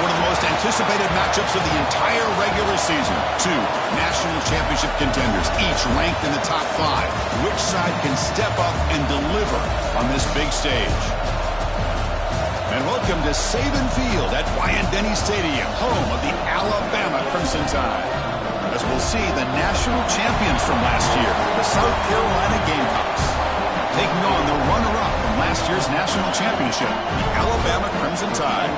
one of the most anticipated matchups of the entire regular season. Two national championship contenders, each ranked in the top 5. Which side can step up and deliver on this big stage? And welcome to Saban Field at Denny Stadium, home of the Alabama Crimson Tide. As we'll see the national champions from last year, the South Carolina Gamecocks, taking on the runner-up from last year's national championship, the Alabama Crimson Tide.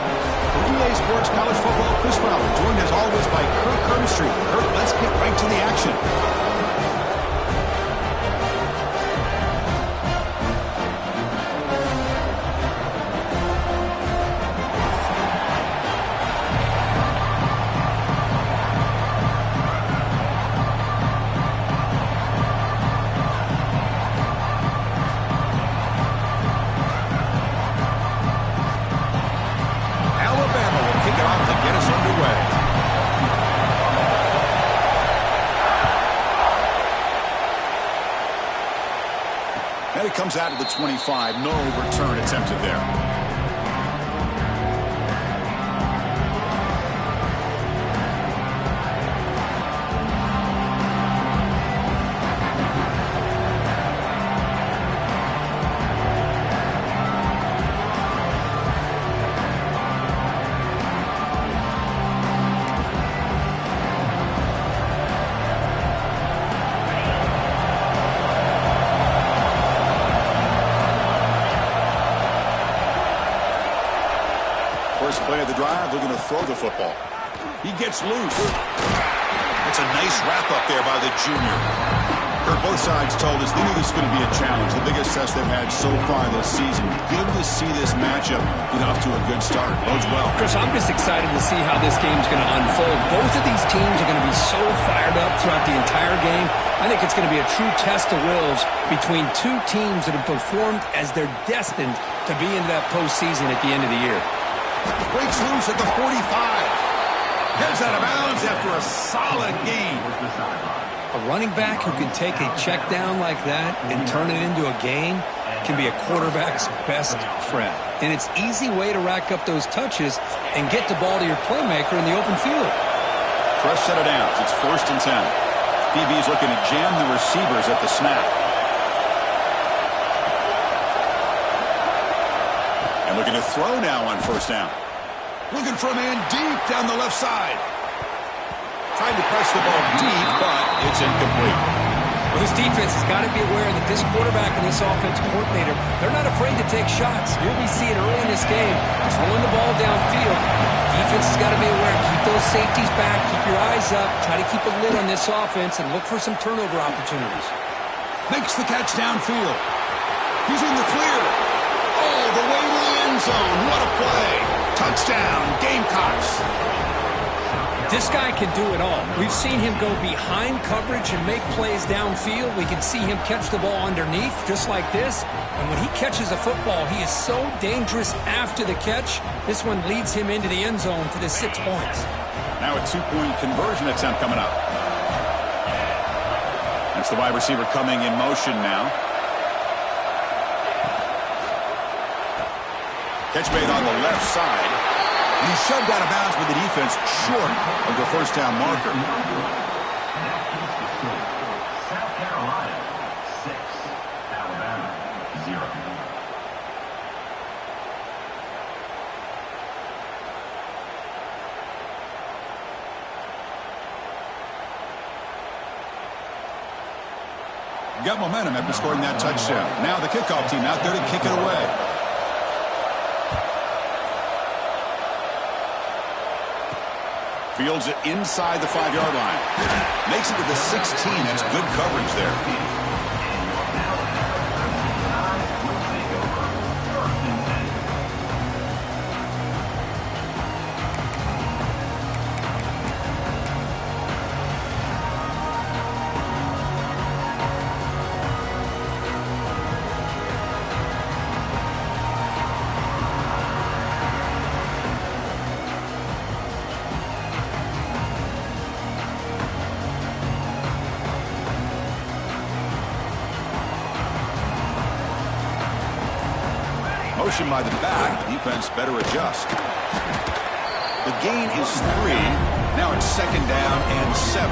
For EA Sports College Football, Chris Fowler, joined as always by Kirk Herbstreit. Kirk, let's get right to the action. And it comes out of the 25. No return attempted there. First play of the drive, they're going to throw the football. He gets loose. It's a nice wrap-up there by the junior. Kurt, both sides told us they knew this was going to be a challenge, the biggest test they've had so far this season. Good to see this matchup get off to a good start. Bodes well. Chris, I'm just excited to see how this game's going to unfold. Both of these teams are going to be so fired up throughout the entire game. I think it's going to be a true test of wills between two teams that have performed as they're destined to be into that postseason at the end of the year. Breaks loose at the 45. Heads out of bounds after a solid game. A running back who can take a check down like that and turn it into a game can be a quarterback's best friend. And it's an easy way to rack up those touches and get the ball to your playmaker in the open field. Fresh set of downs. It's 1st and 10. DB's looking to jam the receivers at the snap. And looking to throw now on 1st down. Looking for a man deep down the left side. Trying to press the ball deep, but it's incomplete. Well, this defense has got to be aware that this quarterback and this offensive coordinator, they're not afraid to take shots. You'll be seeing early in this game, throwing the ball downfield. Defense has got to be aware. Keep those safeties back. Keep your eyes up. Try to keep a lid on this offense and look for some turnover opportunities. Makes the catch downfield. He's in the clear. All the way to the end zone. What a play. Touchdown, Gamecocks. This guy can do it all. We've seen him go behind coverage and make plays downfield. We can see him catch the ball underneath just like this. And when he catches a football, he is so dangerous after the catch. This one leads him into the end zone for the 6 points. Now a 2-point conversion attempt coming up. That's the wide receiver coming in motion now. Catch made on the left side. And he's shoved out of bounds with the defense short of the 1st down marker. South Carolina 6, Alabama 0. Got momentum after scoring that touchdown. Now the kickoff team out there to kick it away. Fields it inside the 5-yard line. Makes it to the 16. That's good coverage there. Motion by the back. Defense better adjust. The gain is 3. Now it's 2nd down and 7.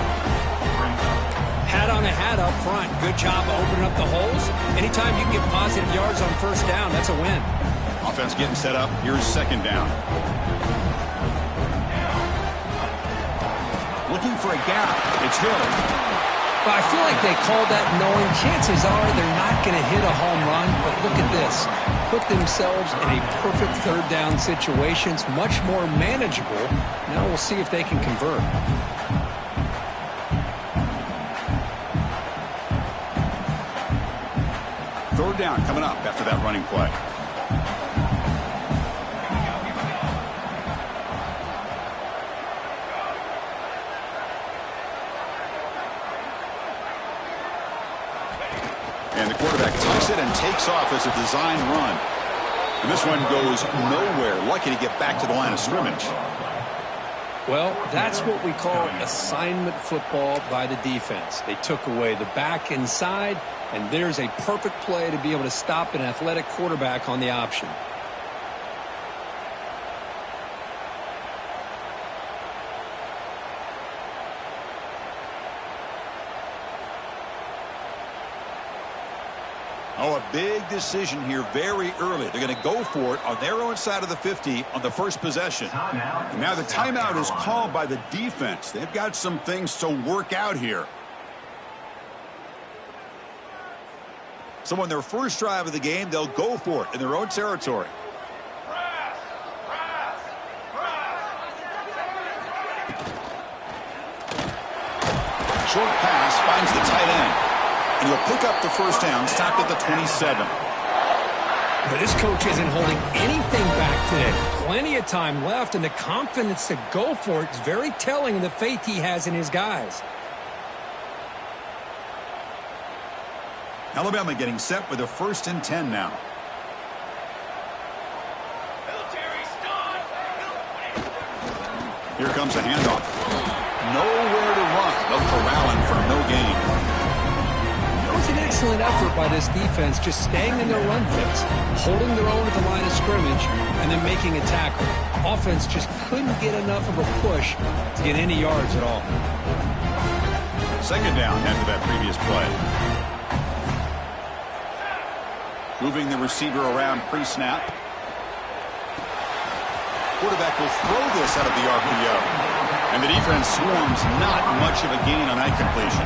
Hat on a hat up front. Good job opening up the holes. Anytime you can get positive yards on 1st down, that's a win. Offense getting set up. Here's 2nd down. Looking for a gap. It's Hill. But I feel like they called that knowing chances are they're not going to hit a home run. But look at this. Put themselves in a perfect 3rd down situation. It's much more manageable. Now we'll see if they can convert. 3rd down coming up after that running play. And the quarterback tucks it and takes off as a design run. And this one goes nowhere. Lucky to get back to the line of scrimmage. Well, that's what we call assignment football by the defense. They took away the back inside, and there's a perfect play to be able to stop an athletic quarterback on the option. Oh, a big decision here very early. They're going to go for it on their own side of the 50 on the 1st possession. And now the timeout is called by the defense. They've got some things to work out here. So on their first drive of the game, they'll go for it in their own territory. Short pass finds the tight end. And he'll pick up the 1st down, stopped at the 27. But this coach isn't holding anything back today. Plenty of time left, and the confidence to go for it is very telling in the faith he has in his guys. Alabama getting set with a 1st and 10 now. Here comes a handoff. Nowhere to run. They'll corral him for no gain. It's an excellent effort by this defense, just staying in their run fix, holding their own at the line of scrimmage, and then making a tackle. Offense just couldn't get enough of a push to get any yards at all. 2nd down after that previous play. Moving the receiver around pre-snap. Quarterback will throw this out of the RPO. And the defense swarms, not much of a gain on that completion.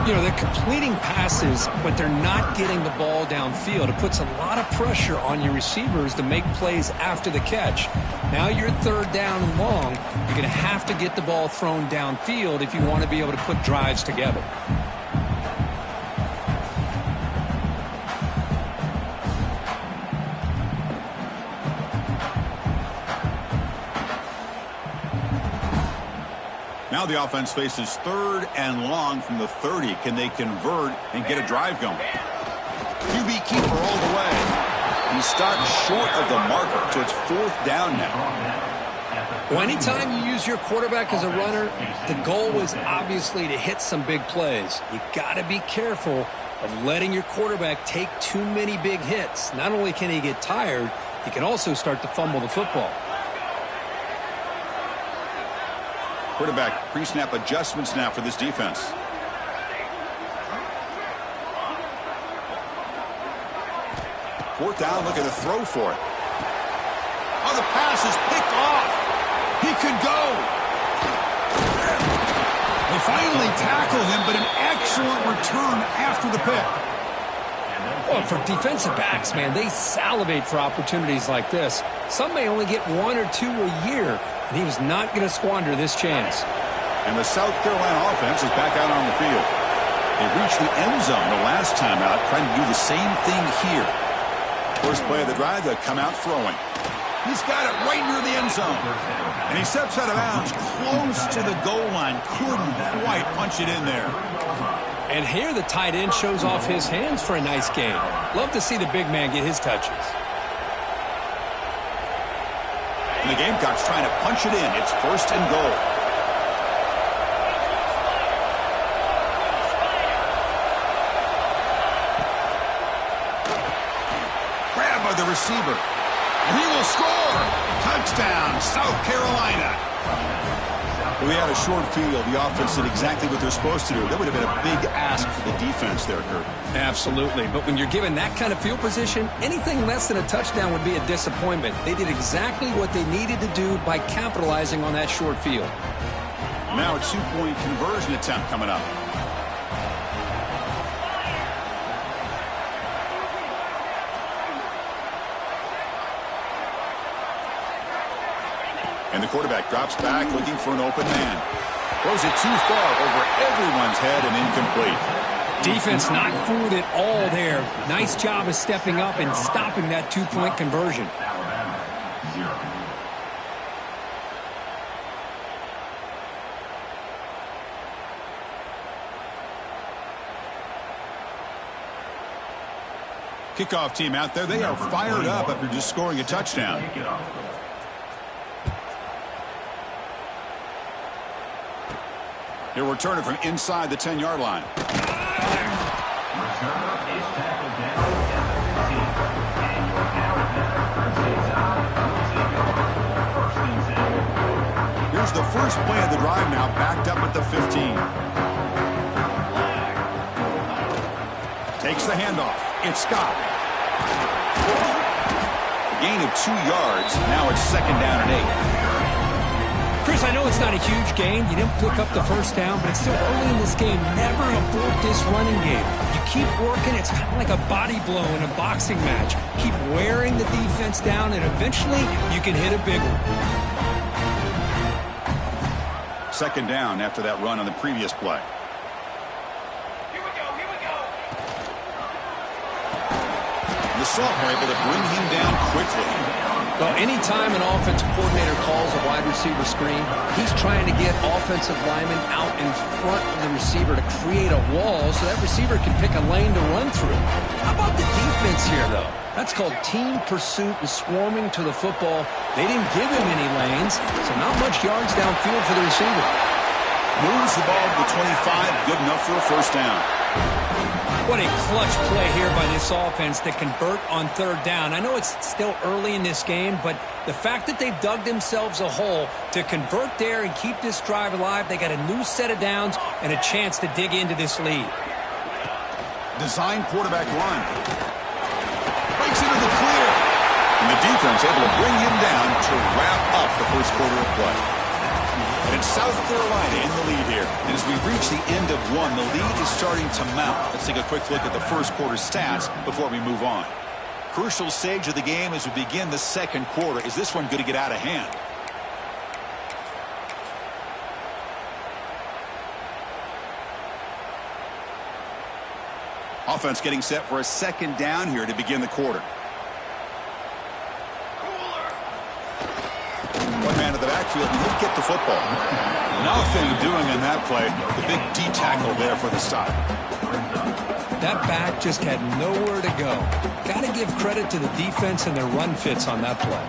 You know, they're completing passes, but they're not getting the ball downfield. It puts a lot of pressure on your receivers to make plays after the catch. Now you're 3rd down and long. You're going to have to get the ball thrown downfield if you want to be able to put drives together. Now the offense faces 3rd and long from the 30. Can they convert and get a drive going? QB keeper all the way. He stopped short of the marker, so it's 4th down now. Well, anytime you use your quarterback as a runner, the goal is obviously to hit some big plays. You got to be careful of letting your quarterback take too many big hits. Not only can he get tired, he can also start to fumble the football. Quarterback pre-snap adjustments now for this defense. Fourth down, look at the throw for it. Oh, the pass is picked off. He could go. They finally tackled him, but an excellent return after the pick. Well, for defensive backs, man, they salivate for opportunities like this. Some may only get 1 or 2 a year, and he was not going to squander this chance. And the South Carolina offense is back out on the field. They reached the end zone the last time out, trying to do the same thing here. First play of the drive, they come out throwing. He's got it right near the end zone. And he steps out of bounds close to the goal line. Couldn't quite punch it in there. And here the tight end shows off his hands for a nice gain. Love to see the big man get his touches. And the Gamecocks trying to punch it in. It's 1st and goal. Grab by the receiver. And he will score. Touchdown, South Carolina. We had a short field. The offense did exactly what they're supposed to do. That would have been a big ask for the defense there, Kurt. Absolutely. But when you're given that kind of field position, anything less than a touchdown would be a disappointment. They did exactly what they needed to do by capitalizing on that short field. Now a two-point conversion attempt coming up. And the quarterback drops back, looking for an open man. Throws it too far over everyone's head and incomplete. Defense not fooled at all there. Nice job of stepping up and stopping that two-point conversion. Alabama, 0. Kickoff team out there. They are fired up after just scoring a touchdown. He'll return it from inside the 10-yard line. Here's the first play of the drive now, backed up at the 15. Takes the handoff. It's Scott. A gain of 2 yards. Now it's 2nd down and 8. Chris, I know it's not a huge gain. You didn't pick up the first down, but it's still early in this game. Never abort this running game. You keep working. It's kind of like a body blow in a boxing match. Keep wearing the defense down, and eventually you can hit a big one. 2nd down after that run on the previous play. Here we go. The Salt were able to bring him down quickly. Well, anytime an offensive coordinator calls a wide receiver screen, he's trying to get offensive linemen out in front of the receiver to create a wall so that receiver can pick a lane to run through. How about the defense here, though? That's called team pursuit and swarming to the football. They didn't give him any lanes, so not much yards downfield for the receiver. Moves the ball to the 25, good enough for a first down. What a clutch play here by this offense to convert on 3rd down. I know it's still early in this game, but the fact that they've dug themselves a hole to convert there and keep this drive alive, they got a new set of downs and a chance to dig into this lead. Design quarterback run. Breaks into the clear. And the defense able to bring him down to wrap up the first quarter of play. And it's South Carolina in the lead here. And as we reach the end of one, the lead is starting to mount. Let's take a quick look at the first quarter stats before we move on. Crucial stage of the game as we begin the second quarter. Is this one going to get out of hand? Offense getting set for a 2nd down here to begin the quarter. One man to the backfield, and he'll get the football. Nothing doing in that play. The big D tackle there for the stop. That back just had nowhere to go. Got to give credit to the defense and their run fits on that play.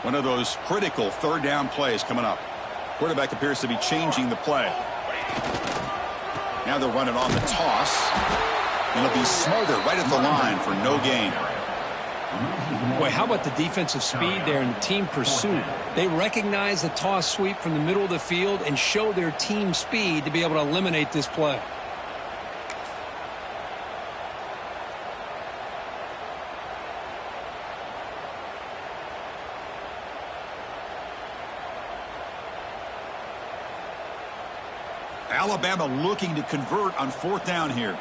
One of those critical 3rd down plays coming up. Quarterback appears to be changing the play. Now they'll run it on the toss. And it'll be Smarter right at the line for no gain. Boy, how about the defensive speed there and team pursuit? They recognize the toss sweep from the middle of the field and show their team speed to be able to eliminate this play. Alabama looking to convert on 4th down here.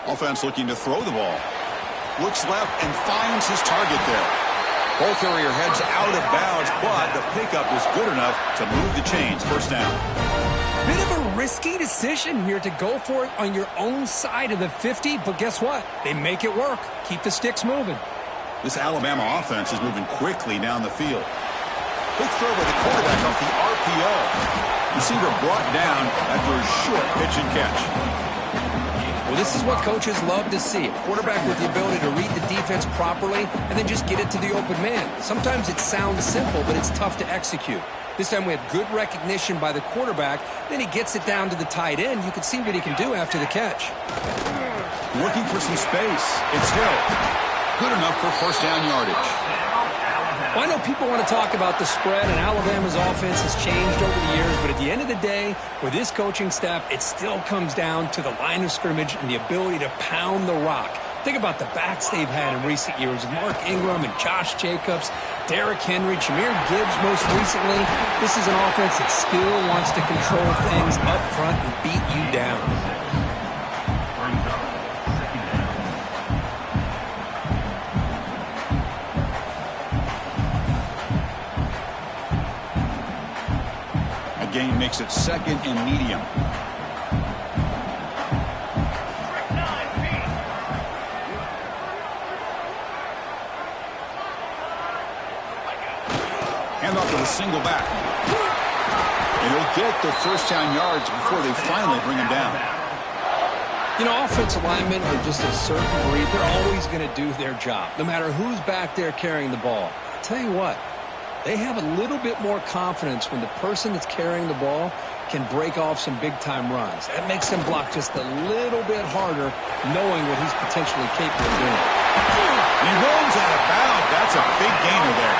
Offense looking to throw the ball. Looks left and finds his target there. Ball carrier heads out of bounds, but the pickup is good enough to move the chains. 1st down. Bit of a risky decision here to go for it on your own side of the 50, but guess what? They make it work. Keep the sticks moving. This Alabama offense is moving quickly down the field. Quick throw by the quarterback off the RPO. Receiver brought down after a short pitch and catch. Well, this is what coaches love to see. A quarterback with the ability to read the defense properly and then just get it to the open man. Sometimes it sounds simple, but it's tough to execute. This time we have good recognition by the quarterback. Then he gets it down to the tight end. You can see what he can do after the catch. Looking for some space. It's Hill. Good enough for first down yardage. Well, I know people want to talk about the spread, and Alabama's offense has changed over the years, but at the end of the day, with this coaching staff, it still comes down to the line of scrimmage and the ability to pound the rock. Think about the backs they've had in recent years, Mark Ingram and Josh Jacobs, Derrick Henry, Jahmyr Gibbs most recently. This is an offense that still wants to control things up front and beat you down. Gain makes it second and medium. Hand off to the single back. And he'll get the first down yards before they finally bring him down. You know, offensive linemen are just a certain breed. They're always going to do their job, no matter who's back there carrying the ball. I'll tell you what. They have a little bit more confidence when the person that's carrying the ball can break off some big-time runs. That makes them block just a little bit harder, knowing what he's potentially capable of doing. He rolls out of bounds. That's a big gainer there.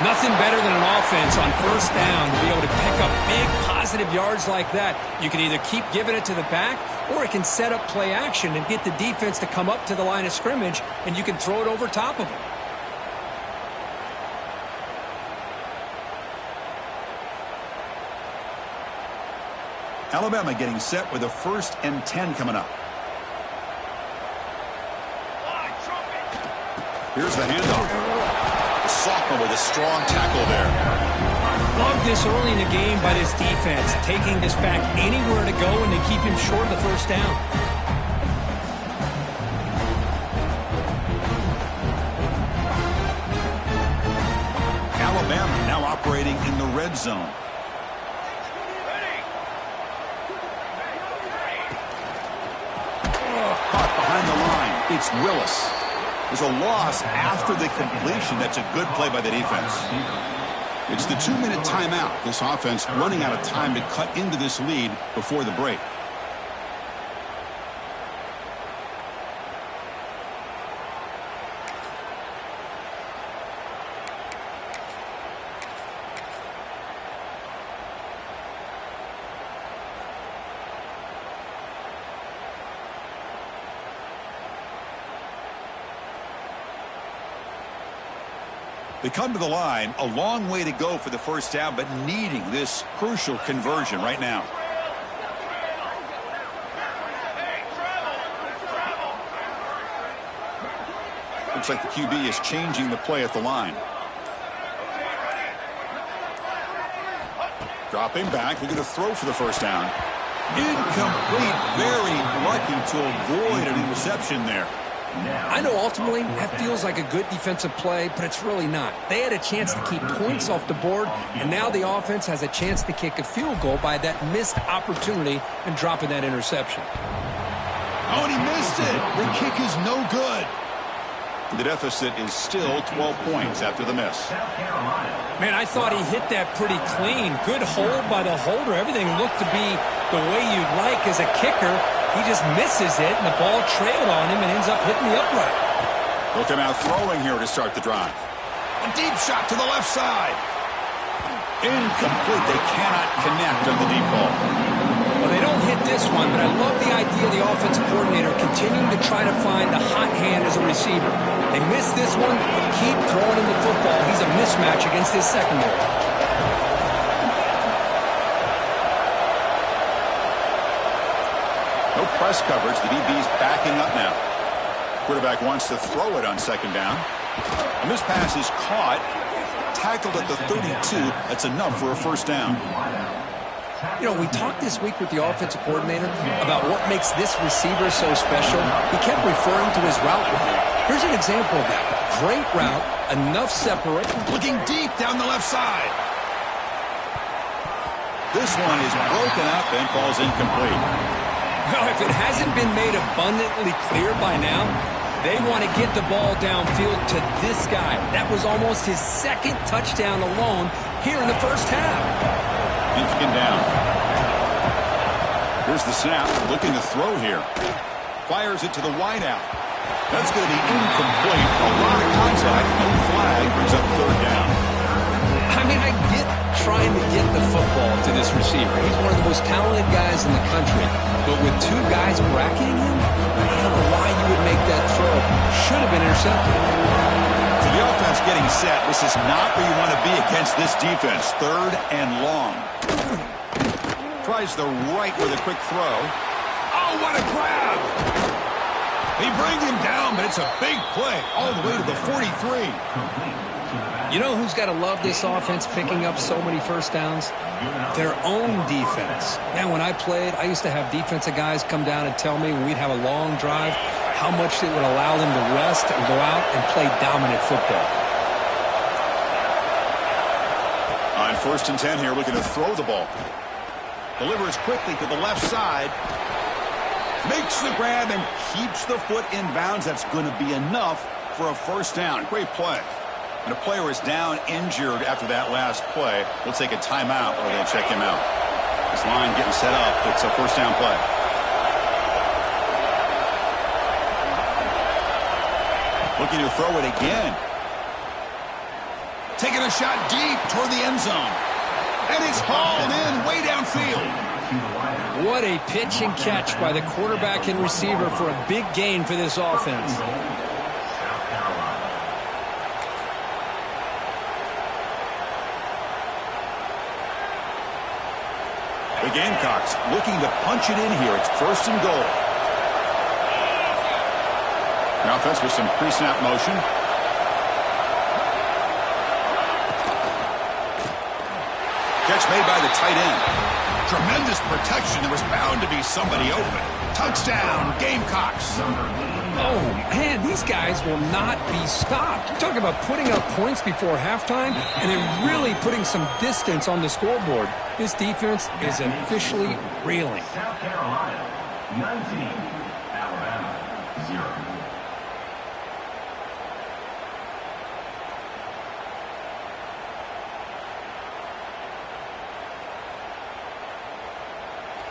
Nothing better than an offense on first down to be able to pick up big positive yards like that. You can either keep giving it to the back, or it can set up play action and get the defense to come up to the line of scrimmage, and you can throw it over top of them. Alabama getting set with a 1st and 10 coming up. Here's the handoff. The sophomore with a strong tackle there. Love this early in the game by this defense, taking this back anywhere to go and to keep him short of the first down. Alabama now operating in the red zone. Caught behind the line. It's Willis. There's a loss after the completion. That's a good play by the defense. It's the 2-minute timeout. This offense running out of time to cut into this lead before the break. They come to the line, a long way to go for the first down, but needing this crucial conversion right now. Looks like the QB is changing the play at the line. Dropping back, looking to throw for the first down. Incomplete, very lucky to avoid an interception there. I know ultimately that feels like a good defensive play, but it's really not. They had a chance to keep points off the board, and now the offense has a chance to kick a field goal by that missed opportunity and dropping that interception. Oh, and he missed it. The kick is no good. The deficit is still 12 points after the miss. Man, I thought he hit that pretty clean. Good hold by the holder. Everything looked to be the way you'd like as a kicker. He just misses it, and the ball trailed on him and ends up hitting the upright. Look at him out throwing here to start the drive. A deep shot to the left side. Incomplete. They cannot connect on the deep ball. Well, they don't hit this one, but I love the idea of the offensive coordinator continuing to try to find the hot hand as a receiver. They missed this one, but keep throwing him the football. He's a mismatch against his secondary. No press coverage. The DB's backing up now. Quarterback wants to throw it on second down. And this pass is caught. Tackled at the 32. That's enough for a first down. You know, we talked this week with the offensive coordinator about what makes this receiver so special. He kept referring to his route with him. Here's an example of that. Great route, enough separation. Looking deep down the left side. This one is broken up and falls incomplete. Well, if it hasn't been made abundantly clear by now, they want to get the ball downfield to this guy. That was almost his second touchdown alone here in the first half. Deacon down. Here's the snap. Looking to throw here. Fires it to the wideout. That's going to be incomplete. A lot of contact. No flag. Brings up third down. I mean, I get trying to get the football to this receiver. He's one of the most talented guys in the country. But with two guys bracketing him, I don't know why you would make that throw. Should have been intercepted. So the offense getting set. This is not where you want to be against this defense. Third and long. Tries the right with a quick throw. Oh, what a grab! They bring him down, but it's a big play all the way to the 43. You know who's got to love this offense picking up so many first downs? Their own defense. Man, when I played, I used to have defensive guys come down and tell me when we'd have a long drive how much it would allow them to rest and go out and play dominant football. On 1st and 10 here, looking to throw the ball. Delivers quickly to the left side. Makes the grab and keeps the foot in bounds. That's going to be enough for a first down. Great play. And a player is down injured after that last play. We'll take a timeout or they'll check him out. This line getting set up. It's a first down play. Looking to throw it again. Taking a shot deep toward the end zone. And it's hauled in way downfield. What a pitch and catch by the quarterback and receiver for a big gain for this offense. The Gamecocks looking to punch it in here. It's 1st and goal. The offense with some pre-snap motion. Catch made by the tight end. Tremendous protection. There was bound to be somebody open. Touchdown, Gamecocks. Oh, man, these guys will not be stopped. Talk about putting up points before halftime and then really putting some distance on the scoreboard. This defense is officially reeling. South Carolina, 19. Alabama, 0.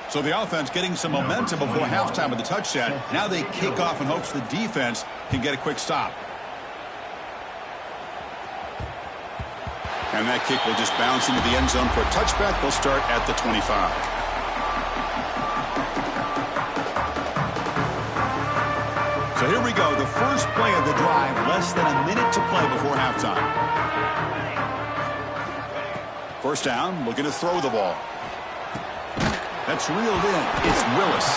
So the offense getting some momentum before halftime with the touchdown. Now they kick off in hopes the defense can get a quick stop. And that kick will just bounce into the end zone for a touchback. They'll start at the 25. So here we go. The first play of the drive. Less than a minute to play before halftime. First down, looking to throw the ball. That's reeled in. It's Willis.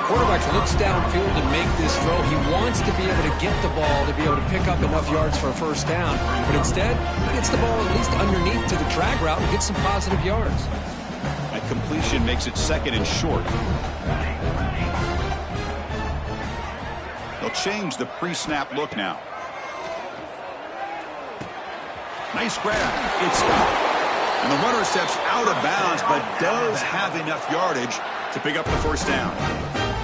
Quarterback looks downfield and make this throw. He wants to be able to get the ball to be able to pick up enough yards for a first down. But instead, he gets the ball at least underneath to the drag route and gets some positive yards. That completion makes it 2nd and short. They'll change the pre-snap look now. Nice grab. It's out. And the runner steps out of bounds, but does have enough yardage to pick up the first down.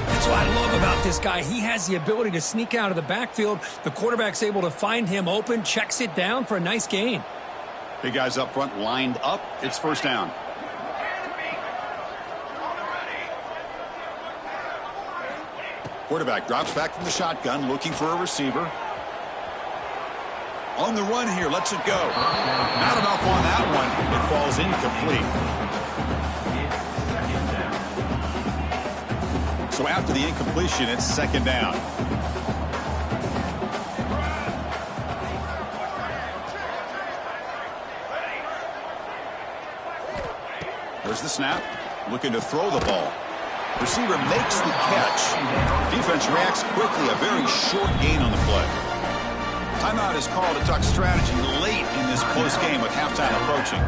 That's what I love about this guy. He has the ability to sneak out of the backfield. The quarterback's able to find him open, checks it down for a nice gain. Big guys up front lined up. It's first down. Quarterback drops back from the shotgun, looking for a receiver. On the run here, lets it go. Not enough on that one. It falls incomplete. So after the incompletion, it's 2nd down. There's the snap. Looking to throw the ball. Receiver makes the catch. Defense reacts quickly. A very short gain on the play. Timeout is called to talk strategy late in this close game with halftime approaching.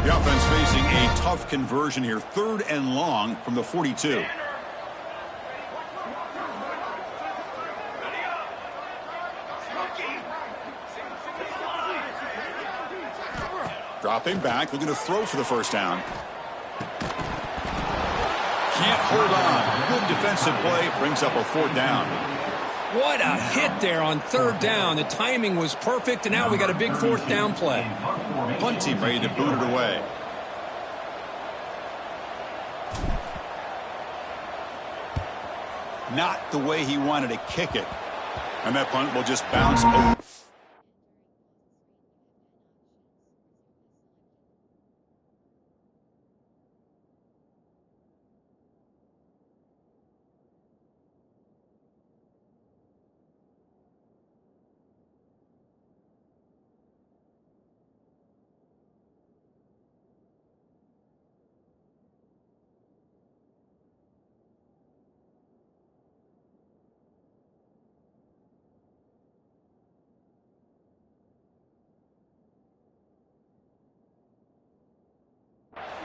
The offense facing a tough conversion here. 3rd and long from the 42. Dropping back, looking to throw for the first down. Can't hold on. Good defensive play. Brings up a 4th down. What a hit there on 3rd down. The timing was perfect, and now we got a big 4th down play. Punt team ready to boot it away. Not the way he wanted to kick it. And that punt will just bounce over.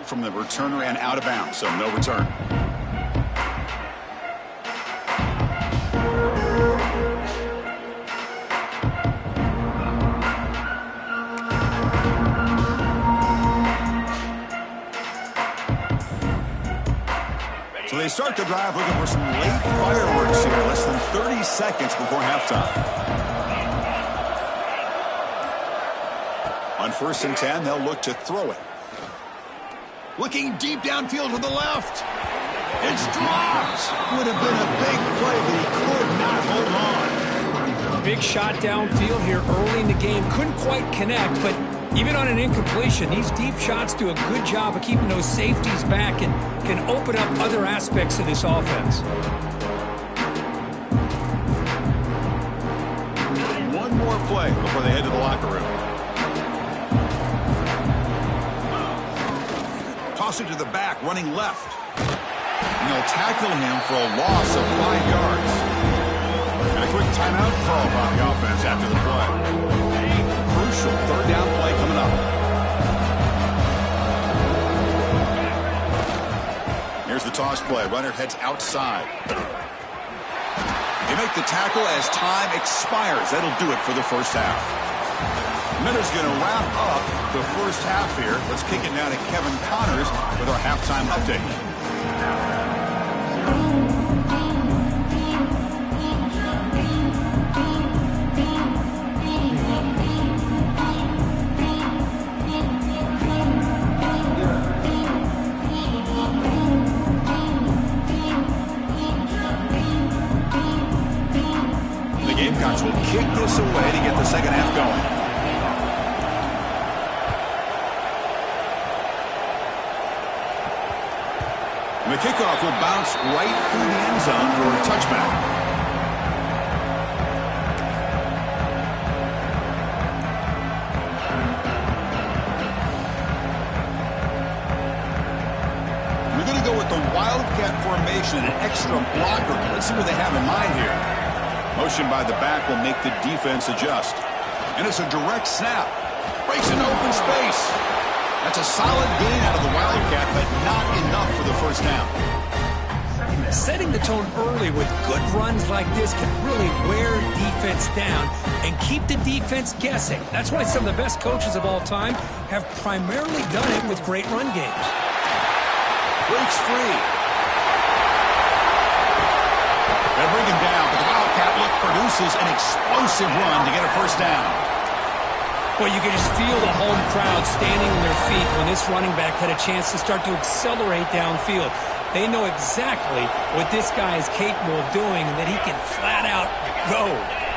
From the returner and out of bounds, so no return. So they start the drive looking for some late fireworks here, less than 30 seconds before halftime. On 1st and 10, they'll look to throw it. Looking deep downfield to the left. It's dropped. Would have been a big play, but he could not hold on. Big shot downfield here early in the game. Couldn't quite connect, but even on an incompletion, these deep shots do a good job of keeping those safeties back and can open up other aspects of this offense. One more play before they head to the locker room. Toss it to the back, running left. And they'll tackle him for a loss of 5 yards. And a quick timeout call by the offense after the play. Crucial 3rd down play coming up. Here's the toss play. Runner heads outside. They make the tackle as time expires. That'll do it for the 1st half. Miller's going to wrap up the 1st half here. Let's kick it now to Kevin Connors with our halftime update. The Gamecocks will kick this away to get the 2nd half going. The kickoff will bounce right through the end zone for a touchback. We're going to go with the Wildcat formation, an extra blocker. Let's see what they have in mind here. Motion by the back will make the defense adjust. And it's a direct snap. Breaks into open space. That's a solid gain out of the Wildcat, but not enough for the 1st down. Setting the tone early with good runs like this can really wear defense down and keep the defense guessing. That's why some of the best coaches of all time have primarily done it with great run games. Breaks free. They'll bring him down, but the Wildcat look produces an explosive run to get a 1st down. Well, you can just feel the home crowd standing on their feet when this running back had a chance to start to accelerate downfield. They know exactly what this guy is capable of doing and that he can flat out go.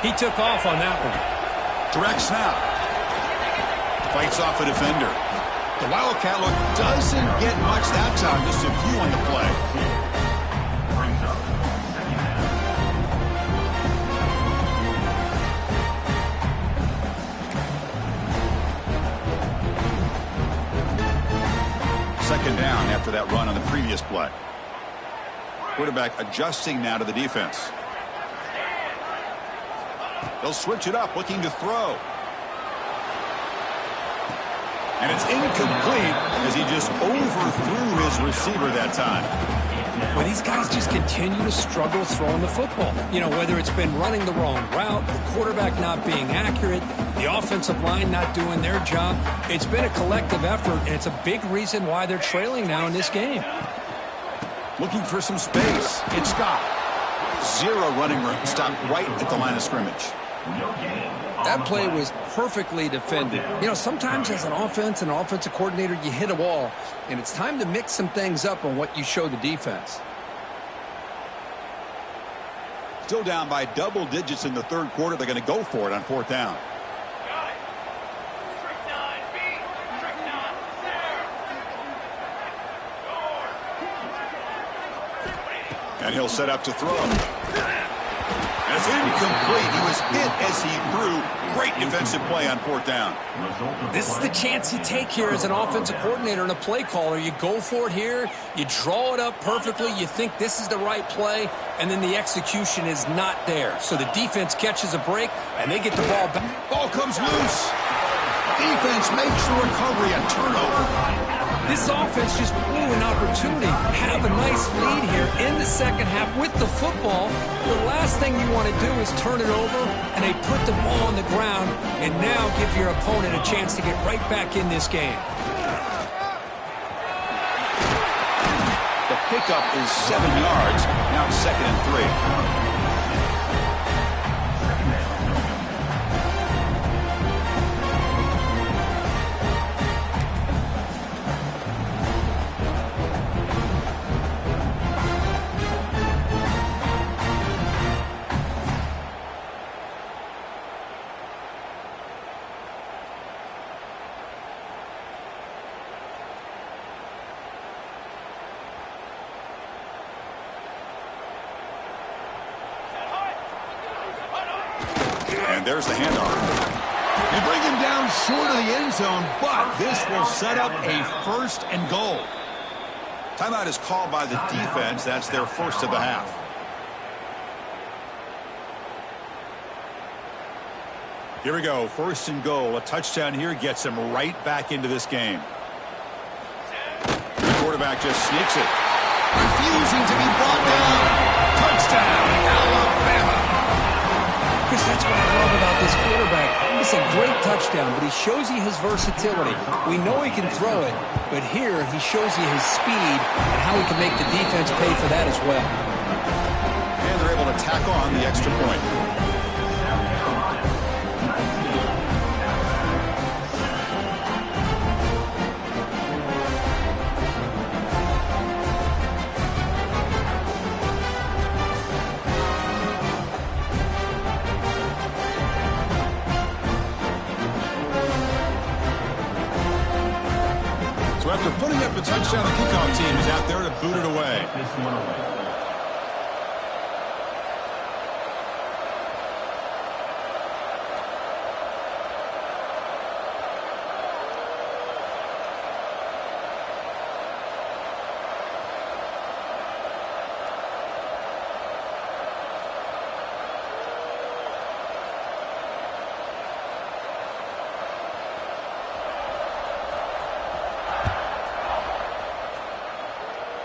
He took off on that one. Direct snap. Fights off a defender. The Wildcat look doesn't get much that time, just a few on the play. Second down after that run on the previous play. Quarterback adjusting now to the defense. They'll switch it up, looking to throw. And it's incomplete as he just overthrew his receiver that time. Well, these guys just continue to struggle throwing the football. You know, whether it's been running the wrong route, the quarterback not being accurate, the offensive line not doing their job. It's been a collective effort, and it's a big reason why they're trailing now in this game. Looking for some space. It's Scott. Zero running room. Stopped right at the line of scrimmage. That play was perfectly defended. You know, sometimes as an offense and an offensive coordinator, you hit a wall, and it's time to mix some things up on what you show the defense. Still down by double digits in the third quarter. They're going to go for it on fourth down. And he'll set up to throw. That's incomplete. He was hit as he threw. Great defensive play on fourth down. This is the chance you take here as an offensive coordinator and a play caller. You go for it here. You draw it up perfectly. You think this is the right play, and then the execution is not there. So the defense catches a break, and they get the ball back. Ball comes loose. Defense makes the recovery, a turnover. This offense just blew an opportunity. Have a nice lead here in the second half with the football. The last thing you want to do is turn it over, and they put the ball on the ground and now give your opponent a chance to get right back in this game. The pickup is 7 yards. Now it's 2nd and 3. And there's the handoff. They bring him down short of the end zone, but this will set up a 1st and goal. Timeout is called by the defense. That's their first of the half. Here we go. 1st and goal. A touchdown here gets them right back into this game. The quarterback just sneaks it. Refusing to be brought down. Touchdown, Alabama. Chris, that's what I love about this quarterback. It's a great touchdown, but he shows you his versatility. We know he can throw it, but here he shows you his speed and how he can make the defense pay for that as well. And they're able to tack on the extra point. After putting up a touchdown, the kickoff team is out there to boot it away.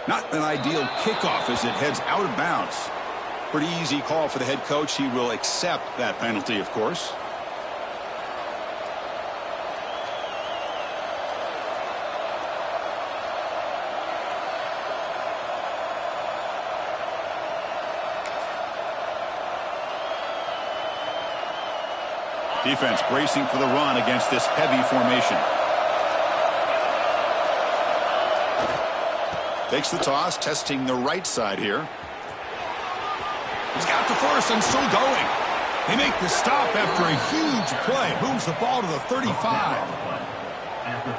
Not an ideal kickoff as it heads out of bounds. Pretty easy call for the head coach. He will accept that penalty, of course. Defense bracing for the run against this heavy formation. Takes the toss, testing the right side here. He's got the first and still going. They make the stop after a huge play. Moves the ball to the 35.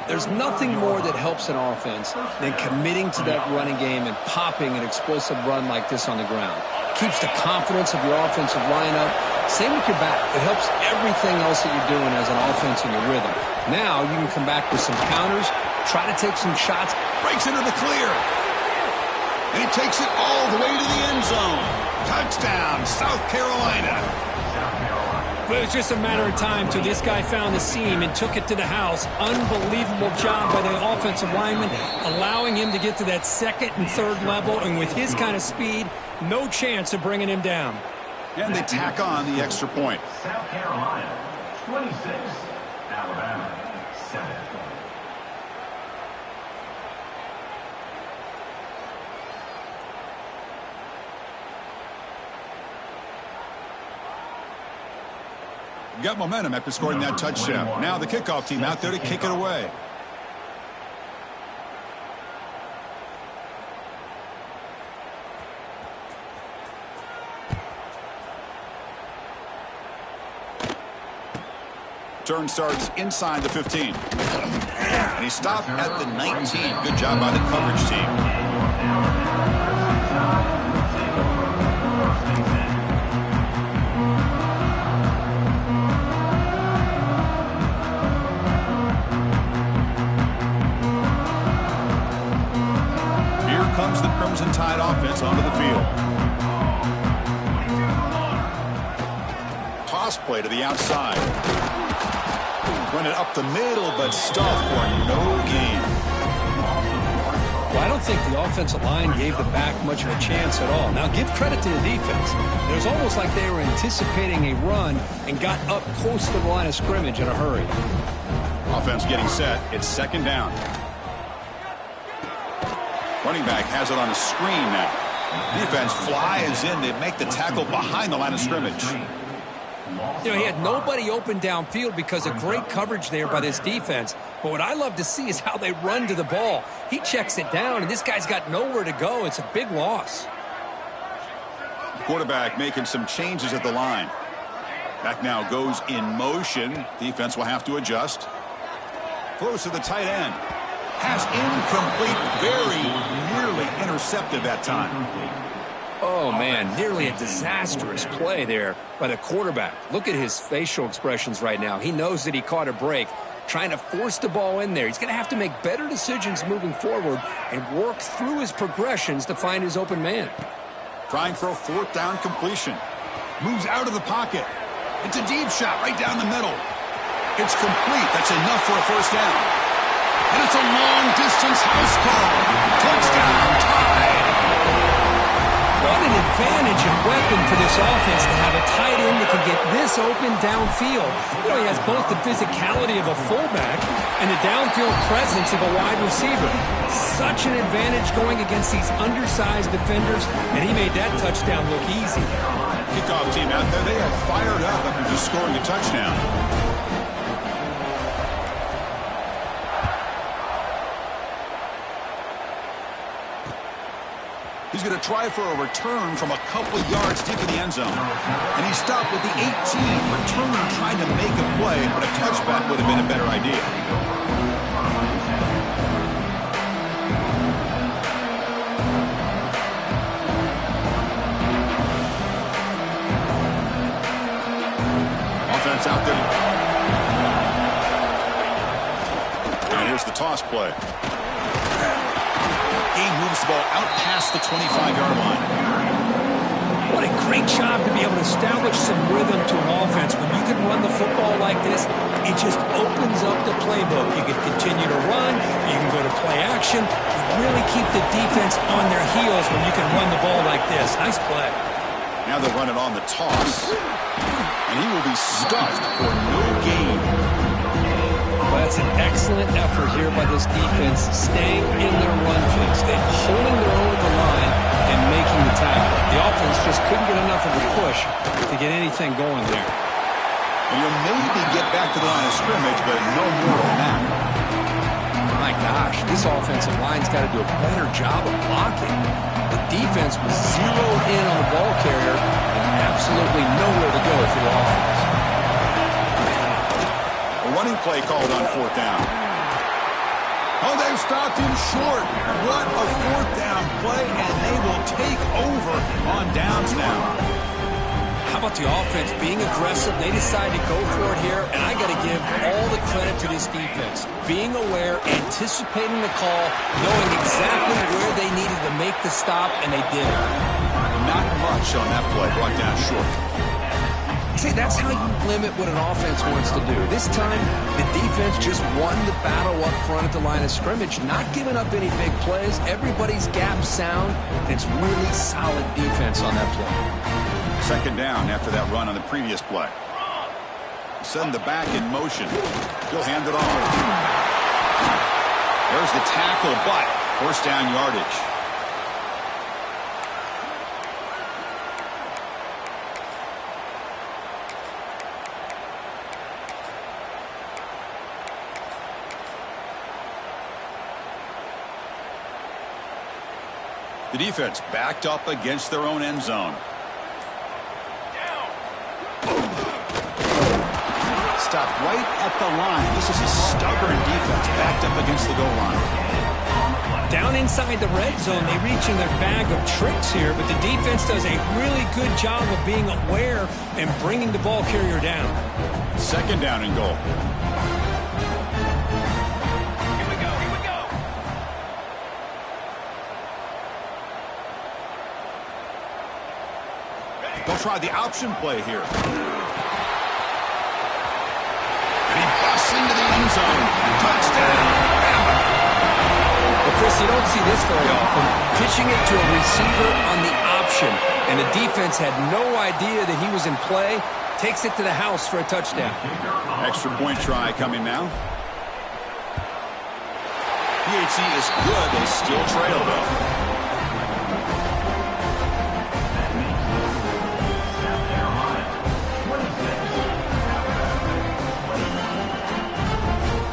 There's nothing more that helps an offense than committing to that running game and popping an explosive run like this on the ground. Keeps the confidence of your offensive lineup. Same with your back. It helps everything else that you're doing as an offense in your rhythm. Now you can come back with some counters, try to take some shots. Breaks into the clear. And he takes it all the way to the end zone. Touchdown, South Carolina. But it was just a matter of time till this guy found the seam and took it to the house. Unbelievable job by the offensive lineman, allowing him to get to that 2nd and 3rd level. And with his kind of speed, no chance of bringing him down. And they tack on the extra point. South Carolina, 26. Alabama, 7. Got momentum after scoring that touchdown. Now the kickoff team out there to kick it away. Turn starts inside the 15. And he stopped at the 19. Good job by the coverage team. Comes the Crimson Tide offense onto the field. Toss play to the outside. Run it up the middle, but stuffed for no gain. Well, I don't think the offensive line gave the back much of a chance at all. Now, give credit to the defense. It was almost like they were anticipating a run and got up close to the line of scrimmage in a hurry. Offense getting set. It's second down. Running back has it on a screen now. Defense flies in. They make the tackle behind the line of scrimmage. You know, he had nobody open downfield because of great coverage there by this defense. But what I love to see is how they run to the ball. He checks it down, and this guy's got nowhere to go. It's a big loss. Quarterback making some changes at the line. Back now goes in motion. Defense will have to adjust. Throws to the tight end. Pass incomplete, very nearly intercepted that time. Oh, man, nearly a disastrous play there by the quarterback. Look at his facial expressions right now. He knows that he caught a break, trying to force the ball in there. He's going to have to make better decisions moving forward and work through his progressions to find his open man. Trying for a fourth down completion. Moves out of the pocket. It's a deep shot right down the middle. It's complete. That's enough for a first down. And it's a long-distance house call. Touchdown, Tide. What an advantage and weapon for this offense to have a tight end that can get this open downfield. You know, he has both the physicality of a fullback and the downfield presence of a wide receiver. Such an advantage going against these undersized defenders, and he made that touchdown look easy. Kickoff team out there, they are fired up after just scoring a touchdown. He's going to try for a return from a couple of yards deep in the end zone. And he stopped with the 18. Returner trying to make a play, but a touchback would have been a better idea. Offense out there. And here's the toss play. He moves the ball out past the 25-yard line. What a great job to be able to establish some rhythm to an offense. When you can run the football like this, it just opens up the playbook. You can continue to run. You can go to play action. You really keep the defense on their heels when you can run the ball like this. Nice play. Now they'll run it on the toss. And he will be stuffed for no gain. Well, that's an excellent effort here by this defense, staying in their run fix. They're holding their own at the line and making the tackle. The offense just couldn't get enough of a push to get anything going there. And you'll maybe get back to the line of scrimmage, but no more than that. My gosh, this offensive line's got to do a better job of blocking. The defense was zeroed in on the ball carrier and absolutely nowhere to go for the offense. A running play called on fourth down. Oh, they've stopped him short. What a fourth down play, and they will take over on downs now. How about the offense being aggressive? They decided to go for it here, and I got to give all the credit to this defense. Being aware, anticipating the call, knowing exactly where they needed to make the stop, and they did it. Not much on that play, brought down short. See, that's how you limit what an offense wants to do. This time, the defense just won the battle up front at the line of scrimmage, not giving up any big plays. Everybody's gap sound. It's really solid defense on that play. Second down after that run on the previous play. Send the back in motion. He'll hand it off. There's the tackle, but first down yardage. The defense backed up against their own end zone. Stopped right at the line. This is a stubborn defense backed up against the goal line. Down inside the red zone, they reach in their bag of tricks here, but the defense does a really good job of being aware and bringing the ball carrier down. Second down and goal. Here we go, here we go. They'll try the option play here. And he busts into the end zone. Touchdown. Well, Chris, you don't see this very often. Pitching it to a receiver on the option, and the defense had no idea that he was in play. Takes it to the house for a touchdown. Extra point try coming now. PHC is good. They still trail, though.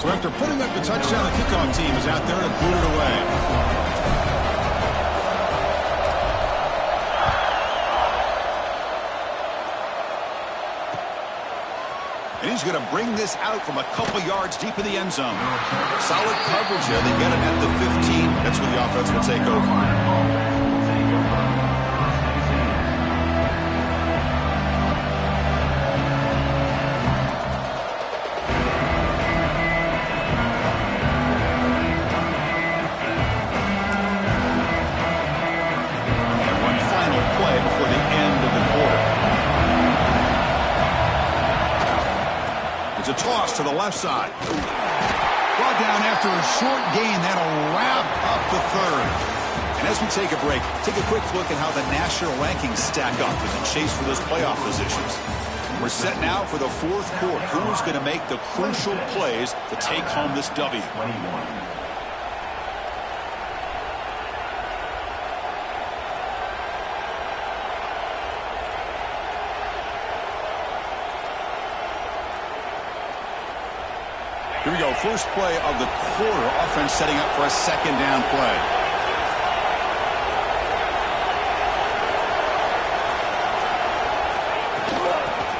So after putting up the touchdown, the kickoff team is out there to boot it away. And he's going to bring this out from a couple yards deep in the end zone. Solid coverage there. They get it at the 15. That's where the offense will take over. It's a toss to the left side. Brought down after a short gain. That'll wrap up the third. And as we take a break, take a quick look at how the national rankings stack up in the chase for those playoff positions. We're set now for the fourth quarter. Who's going to make the crucial plays to take home this W? Here we go. First play of the quarter. Offense setting up for a second down play.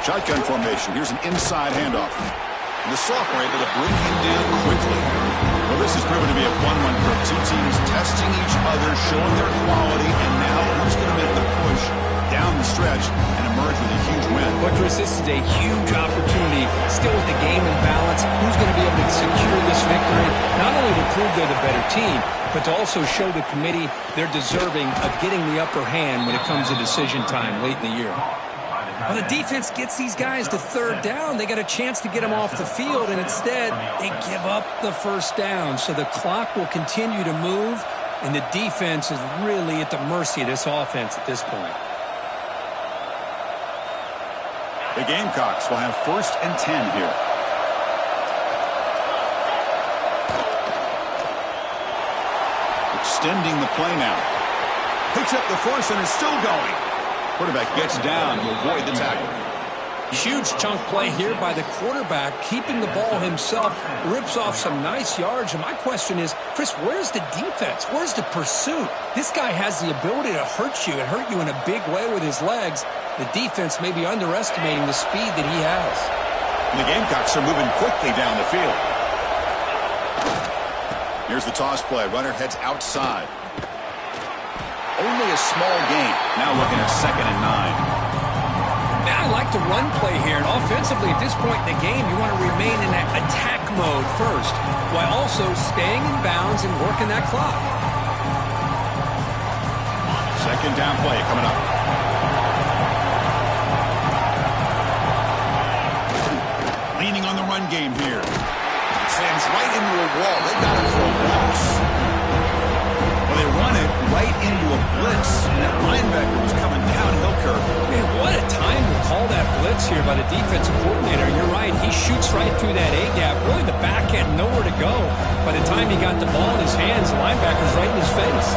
Shotgun formation. Here's an inside handoff. And the sophomore able to bring him down quickly. Well, this has proven to be a fun one for two teams testing each other, showing their quality, and now who's going to make the push down the stretch and emerge with a huge win. But Chris, this is a huge opportunity. Still with the game in balance, who's going to be able to secure this victory? Not only to prove they're the better team, but to also show the committee they're deserving of getting the upper hand when it comes to decision time late in the year. Well, the defense gets these guys to third down. They got a chance to get them off the field, and instead they give up the first down. So the clock will continue to move, and the defense is really at the mercy of this offense at this point. The Gamecocks will have 1st and 10 here. Extending the play now. Picks up the force and is still going. Quarterback gets down to avoid the tackle. Huge chunk play here by the quarterback, keeping the ball himself, rips off some nice yards. And my question is, Chris, where's the defense? Where's the pursuit? This guy has the ability to hurt you and hurt you in a big way with his legs. The defense may be underestimating the speed that he has. And the Gamecocks are moving quickly down the field. Here's the toss play. Runner heads outside. Only a small gain. Now looking at 2nd and 9. Now I like to run play here. And offensively, at this point in the game, you want to remain in that attack mode first, while also staying in bounds and working that clock. Second down play coming up. Leaning on the run game here. Slams right into a wall. They got it for a loss. Well, they run it right into a blitz. And that linebacker was coming downhill curve. Man, what a time to call that blitz here by the defensive coordinator. You're right. He shoots right through that A-gap. Really, the back had nowhere to go. By the time he got the ball in his hands, the linebacker's right in his face.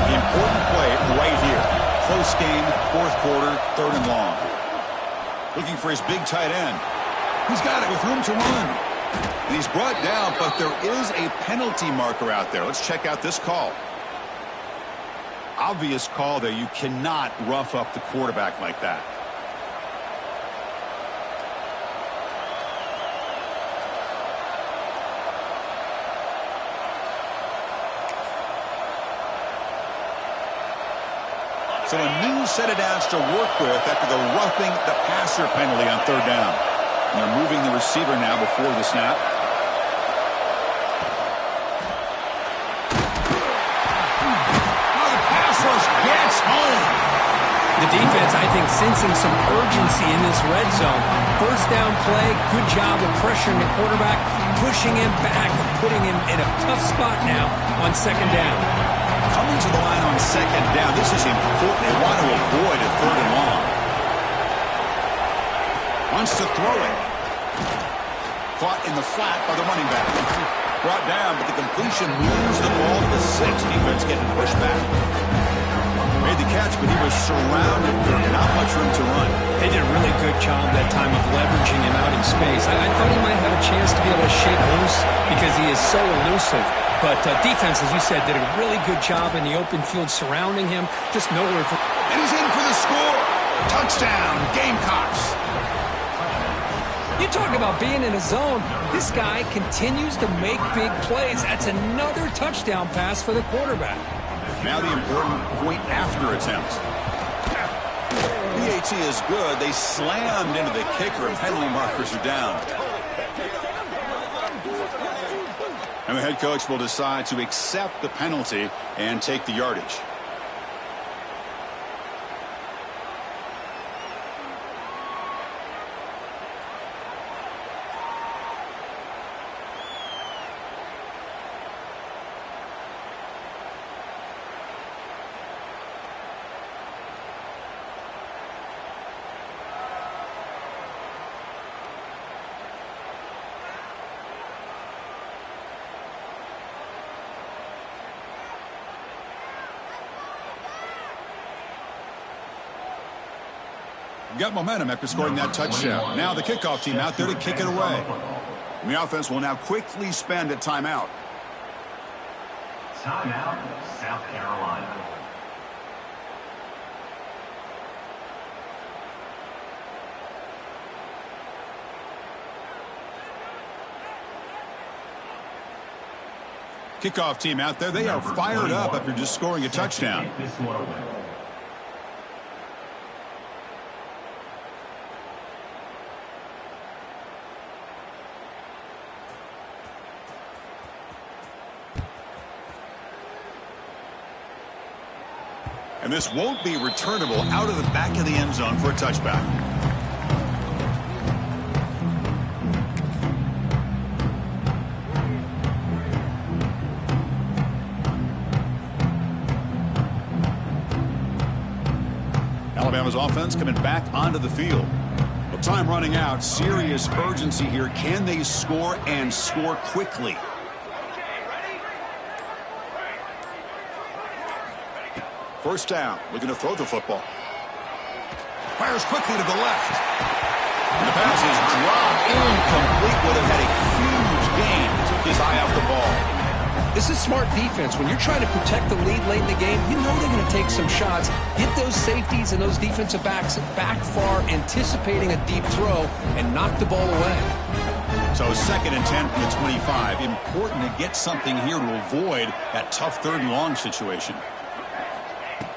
The important play right here. Close game, 4th quarter, 3rd and long. Looking for his big tight end. He's got it with room to run. And he's brought down, but there is a penalty marker out there. Let's check out this call. Obvious call there. You cannot rough up the quarterback like that. So a new set of downs to work with after the roughing the passer penalty on third down. And they're moving the receiver now before the snap. The pass rush gets home. The defense, I think, sensing some urgency in this red zone. First down play, good job of pressuring the quarterback, pushing him back, and putting him in a tough spot now on second down. Coming to the line on second down. This is important. They want to avoid a third and long. Wants to throw it. Caught in the flat by the running back. Brought down, but the completion moves the ball to the 6. Defense getting pushed back. Made the catch, but he was surrounded. Not much room to run. They did a really good job that time of leveraging him out in space. I thought he might have a chance to be able to shake loose because he is so elusive. But defense, as you said, did a really good job in the open field surrounding him. Just nowhere for... And he's in for the score. Touchdown, Gamecocks. You talk about being in a zone. This guy continues to make big plays. That's another touchdown pass for the quarterback. Now the important point after attempt. PAT is good. They slammed into the kicker, and penalty markers are down. And the head coach will decide to accept the penalty and take the yardage. Got momentum after scoring that touchdown. Now the kickoff team out there to kick it away. And the offense will now quickly spend a timeout. Timeout, South Carolina. Kickoff team out there. They are fired up after just scoring a touchdown. And this won't be returnable out of the back of the end zone for a touchback. Alabama's offense coming back onto the field. Well, time running out. Serious urgency here. Can they score and score quickly? First down, looking to throw the football. Fires quickly to the left. And the pass is dropped incomplete. Would have had a huge gain. Took his eye off the ball. This is smart defense. When you're trying to protect the lead late in the game, you know they're going to take some shots. Get those safeties and those defensive backs back far, anticipating a deep throw, and knock the ball away. So 2nd and 10 from the 25. Important to get something here to avoid that tough 3rd and long situation.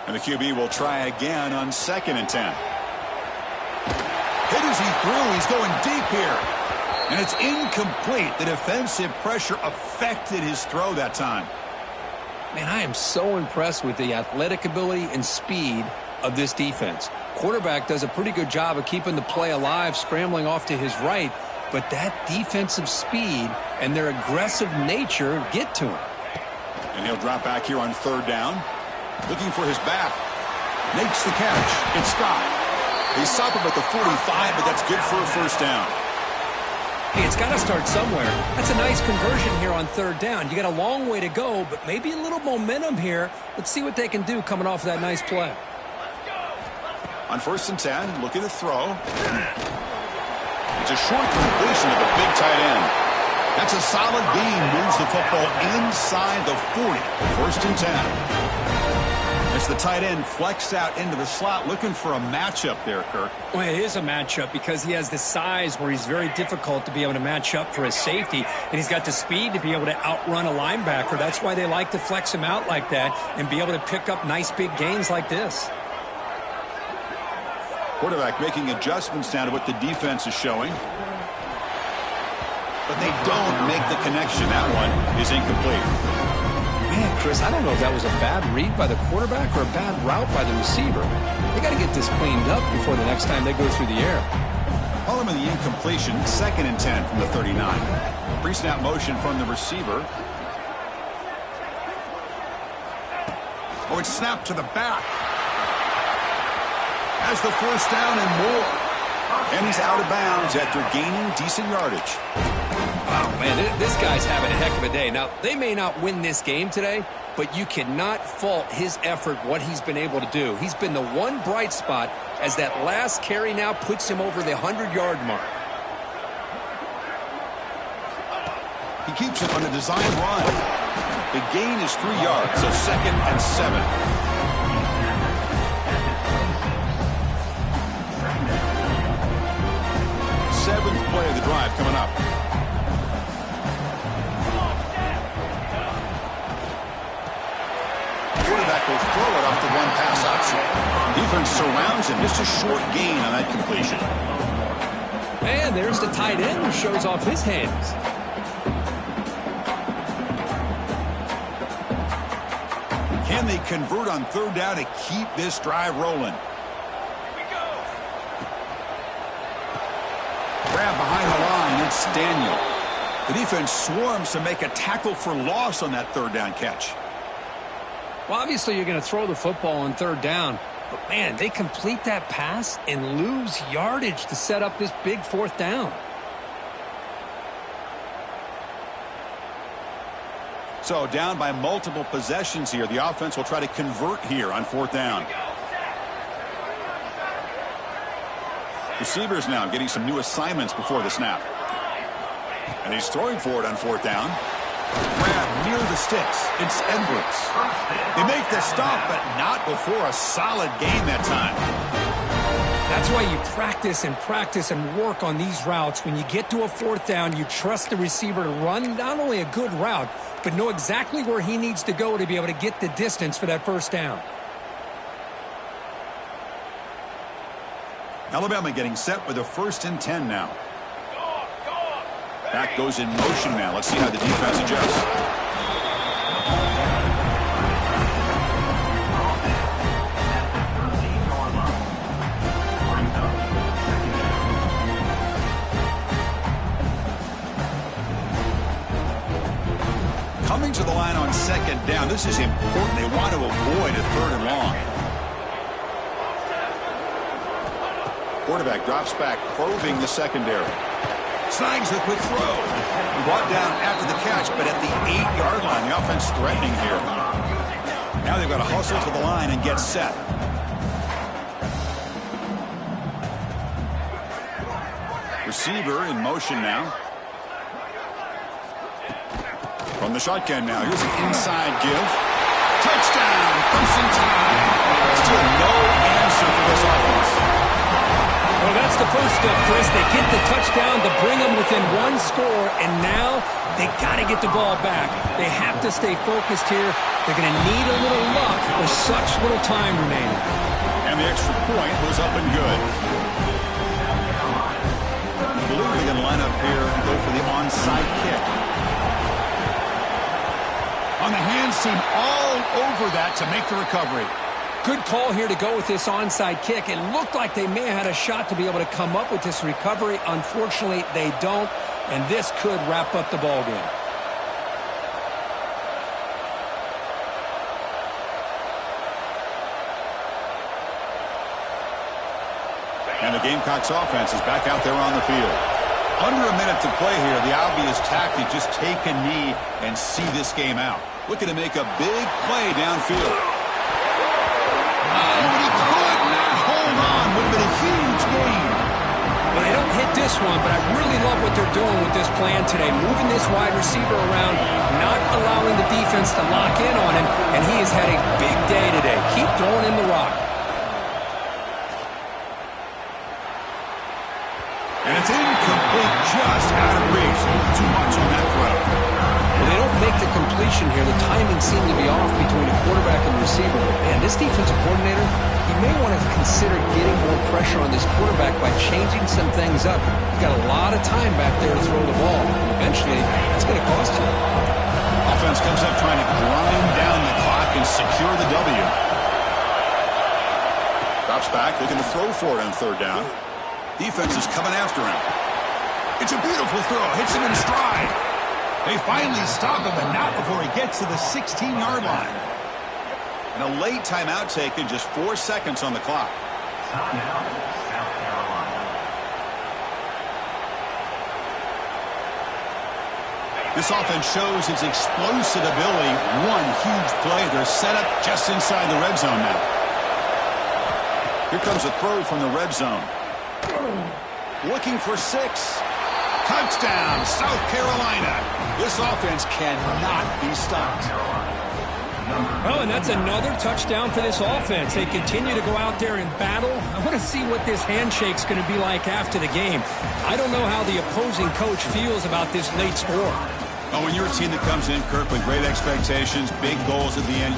And the QB will try again on 2nd and 10. Hit as he threw. He's going deep here. And it's incomplete. The defensive pressure affected his throw that time. Man, I am so impressed with the athletic ability and speed of this defense. Quarterback does a pretty good job of keeping the play alive, scrambling off to his right. But that defensive speed and their aggressive nature get to him. And he'll drop back here on 3rd down. Looking for his back. Makes the catch. It's Scott. They stop him at the 45, but that's good for a first down. Hey, it's got to start somewhere. That's a nice conversion here on 3rd down. You got a long way to go, but maybe a little momentum here. Let's see what they can do coming off that nice play. On 1st and 10, looking to throw. It's a short completion to the big tight end. That's a solid gain. Moves the football inside the 40. 1st and 10. As the tight end flexed out into the slot, looking for a matchup there, Kirk. Well, it is a matchup because he has the size where he's very difficult to be able to match up for his safety, and he's got the speed to be able to outrun a linebacker. That's why they like to flex him out like that and be able to pick up nice big gains like this. Quarterback making adjustments now to what the defense is showing. But they don't make the connection. That one is incomplete. Man, Chris, I don't know if that was a bad read by the quarterback or a bad route by the receiver. They got to get this cleaned up before the next time they go through the air. Following the incompletion, 2nd and 10 from the 39. Pre-snap motion from the receiver. Oh, it's snapped to the back. Has the first down and more. And he's out of bounds after gaining decent yardage. Wow, man, this guy's having a heck of a day. Now, they may not win this game today, but you cannot fault his effort, what he's been able to do. He's been the one bright spot as that last carry now puts him over the 100-yard mark. He keeps it on a design run. The gain is 3 yards, so 2nd and 7. Seventh play of the drive coming up. Quarterback will throw it off the one-pass option. Defense surrounds him. Just a short gain on that completion. And there's the tight end who shows off his hands. Can they convert on 3rd down to keep this drive rolling? Grab behind the line, it's Daniel. The defense swarms to make a tackle for loss on that 3rd down catch. Well, obviously you're going to throw the football on 3rd down, but man, they complete that pass and lose yardage to set up this big 4th down. So down by multiple possessions here. The offense will try to convert here on 4th down. Receivers now getting some new assignments before the snap. And he's throwing for it on 4th down. Grab near the sticks. It's Edwards. They make the stop, but not before a solid gain that time. That's why you practice and work on these routes. When you get to a 4th down, you trust the receiver to run not only a good route, but know exactly where he needs to go to be able to get the distance for that 1st down. Alabama getting set with a 1st and 10 now. Back goes in motion now. Let's see how the defense adjusts. Coming to the line on 2nd down. This is important. They want to avoid a 3rd and long. Quarterback drops back, probing the secondary. Snags the quick throw. Brought down after the catch, but at the 8-yard line, the offense threatening here. Now they've got to hustle to the line and get set. Receiver in motion now. From the shotgun now. Here's an inside give. Touchdown! Crimson Tide. Still no answer for this offense. Well, that's the first step, Chris. They get the touchdown to bring them within 1 score, and now they got to get the ball back. They have to stay focused here. They're going to need a little luck with such little time remaining. And the extra point was up and good. I believe they're going to line up here and go for the onside kick. On the hands team all over that to make the recovery. Good call here to go with this onside kick. It looked like they may have had a shot to be able to come up with this recovery. Unfortunately, they don't, and this could wrap up the ball game. And the Gamecocks offense is back out there on the field. Under a minute to play here, the obvious tactic, just take a knee and see this game out. Looking to make a big play downfield. Oh, but he could not hold on. Would have been a huge gain. Well, they don't hit this one, but I really love what they're doing with this plan today. Moving this wide receiver around, not allowing the defense to lock in on him, and he has had a big day today. Keep throwing in the rock. And it's incomplete, just out of reach. Too much on that throw. Well, they don't make the completion here. The timing seemed to be off between a quarterback and receiver. Man, this defensive coordinator, he may want to consider getting more pressure on this quarterback by changing some things up. He's got a lot of time back there to throw the ball. Eventually, that's going to cost you. Offense comes up trying to grind down the clock and secure the W. Drops back, looking to throw for it on third down. Defense is coming after him. It's a beautiful throw. Hits him in stride. They finally stop him, but not before he gets to the 16-yard line. And a late timeout taken, just 4 seconds on the clock. Timeout, South Carolina. This offense shows its explosive ability. One huge play. They're set up just inside the red zone now. Here comes a throw from the red zone. Looking for 6. Touchdown, South Carolina. This offense cannot be stopped. Oh, and that's another touchdown for this offense. They continue to go out there and battle. I want to see what this handshake's going to be like after the game. I don't know how the opposing coach feels about this late score. Oh, when you're a team that comes in, Kirk, with great expectations, big goals at the end,